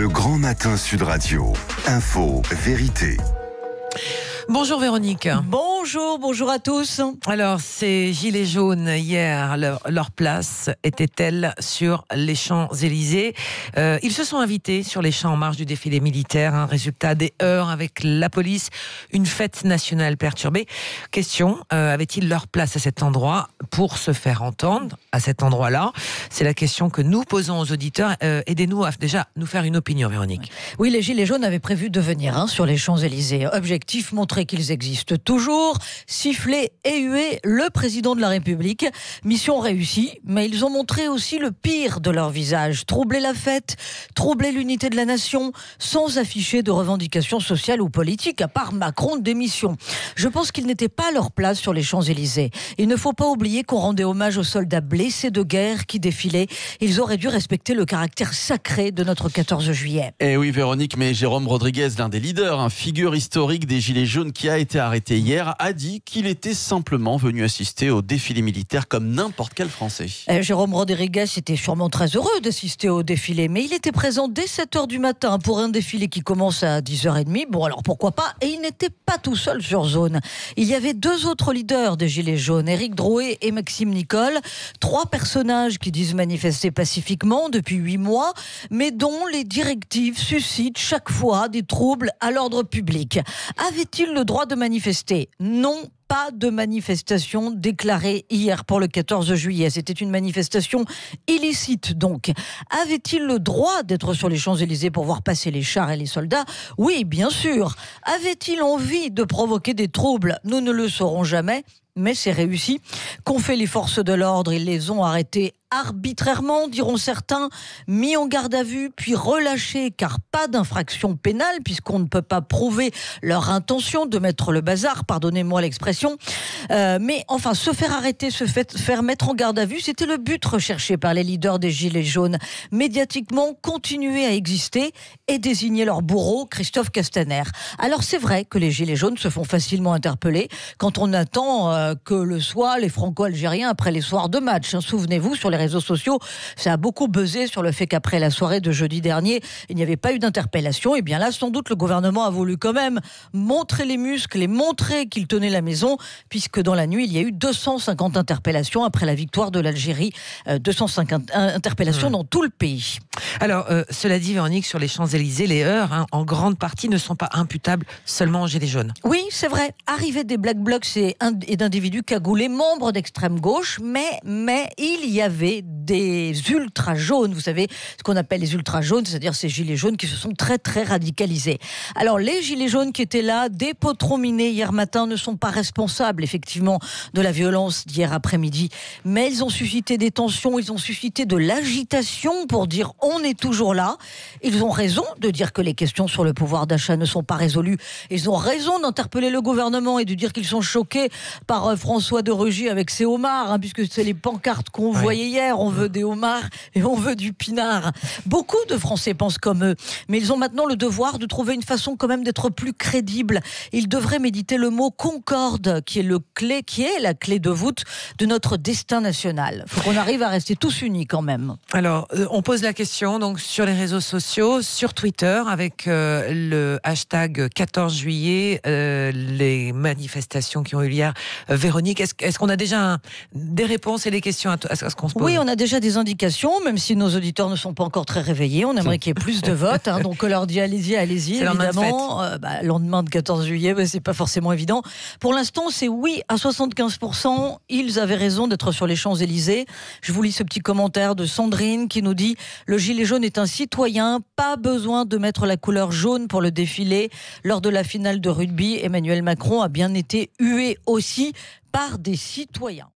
Le Grand Matin Sud Radio. Info, vérité. Bonjour Véronique. Bonjour à tous. Alors, ces gilets jaunes, hier, leur place était-elle sur les Champs-Élysées ? Ils se sont invités sur les champs en marge du défilé militaire. Résultat, des heurts avec la police, une fête nationale perturbée. Question, avaient-ils leur place à cet endroit pour se faire entendre à cet endroit-là ? C'est la question que nous posons aux auditeurs. Aidez-nous à déjà nous faire une opinion, Véronique. Oui, les gilets jaunes avaient prévu de venir sur les Champs-Élysées. Objectif, montrer qu'ils existent toujours, siffler et huer le président de la République. Mission réussie, mais ils ont montré aussi le pire de leur visage. Troubler la fête, troubler l'unité de la nation, sans afficher de revendications sociales ou politiques, à part Macron démission. Je pense qu'ils n'étaient pas à leur place sur les Champs-Élysées. Il ne faut pas oublier qu'on rendait hommage aux soldats blessés de guerre qui défilaient. Ils auraient dû respecter le caractère sacré de notre 14 juillet. Eh oui, Véronique, mais Jérôme Rodriguez, l'un des leaders, figure historique des Gilets jaunes qui a été arrêté hier, a dit qu'il était simplement venu assister au défilé militaire comme n'importe quel Français. Jérôme Rodriguez était sûrement très heureux d'assister au défilé, mais il était présent dès 7h du matin pour un défilé qui commence à 10h30. Bon, alors pourquoi pas ? Et il n'était pas tout seul sur zone. Il y avait deux autres leaders des Gilets jaunes, Éric Drouet et Maxime Nicole. Trois personnages qui disent manifester pacifiquement depuis 8 mois, mais dont les directives suscitent chaque fois des troubles à l'ordre public. Avait-il le droit de manifester ? Non. Pas de manifestation déclarée hier pour le 14 juillet. C'était une manifestation illicite donc. Avait-il le droit d'être sur les Champs-Élysées pour voir passer les chars et les soldats ? Oui, bien sûr. Avait-il envie de provoquer des troubles ? Nous ne le saurons jamais. Mais c'est réussi. Qu'ont fait les forces de l'ordre ? Ils les ont arrêtés arbitrairement, diront certains, mis en garde à vue, puis relâchés, car pas d'infraction pénale, puisqu'on ne peut pas prouver leur intention de mettre le bazar, pardonnez-moi l'expression. Mais enfin, se faire arrêter, faire mettre en garde à vue, c'était le but recherché par les leaders des Gilets jaunes. Médiatiquement, continuer à exister et désigner leur bourreau, Christophe Castaner. Alors c'est vrai que les Gilets jaunes se font facilement interpeller quand on attend que le soient les Franco-Algériens après les soirs de match. Souvenez-vous, sur les réseaux sociaux, ça a beaucoup buzzé sur le fait qu'après la soirée de jeudi dernier, il n'y avait pas eu d'interpellation. Et bien là, sans doute, le gouvernement a voulu quand même montrer les muscles et montrer qu'il tenait la maison, puisque dans la nuit, il y a eu 250 interpellations après la victoire de l'Algérie. 250 interpellations dans tout le pays. Alors, cela dit, Véronique, sur les Champs-Élysées, les heurts, en grande partie, ne sont pas imputables seulement aux Gilets jaunes. Oui, c'est vrai. Arrivée des Black Blocs et d'individus cagoulés, membres d'extrême gauche, mais il y avait des ultra jaunes, vous savez, ce qu'on appelle les ultra jaunes, c'est-à-dire ces gilets jaunes qui se sont très très radicalisés. Alors les gilets jaunes qui étaient là, dépotrominés hier matin, ne sont pas responsables effectivement de la violence d'hier après-midi, mais ils ont suscité des tensions, ils ont suscité de l'agitation pour dire on est toujours là. Ils ont raison de dire que les questions sur le pouvoir d'achat ne sont pas résolues. Ils ont raison d'interpeller le gouvernement et de dire qu'ils sont choqués par François de Rugy avec ses homards, puisque c'est les pancartes qu'on voyait hier. On veut des homards et on veut du pinard. Beaucoup de Français pensent comme eux, mais ils ont maintenant le devoir de trouver une façon quand même d'être plus crédibles. Ils devraient méditer le mot concorde, qui est la clé de voûte de notre destin national. Il faut qu'on arrive à rester tous unis quand même. Alors, on pose la question donc sur les réseaux sociaux, sur Twitter, avec le hashtag 14 juillet, les manifestations qui ont eu hier. Véronique, est-ce qu'on a déjà des réponses et des questions à ce qu'on se pose ? Oui, on a déjà des indications, même si nos auditeurs ne sont pas encore très réveillés. On aimerait qu'il y ait plus de votes. Donc on leur dit allez-y, évidemment. Lendemain de 14 juillet, c'est pas forcément évident. Pour l'instant, c'est oui à 75%. Ils avaient raison d'être sur les Champs-Élysées. Je vous lis ce petit commentaire de Sandrine qui nous dit « Le gilet jaune est un citoyen, pas besoin de mettre la couleur jaune pour le défilé. Lors de la finale de rugby, Emmanuel Macron a bien été hué aussi par des citoyens. »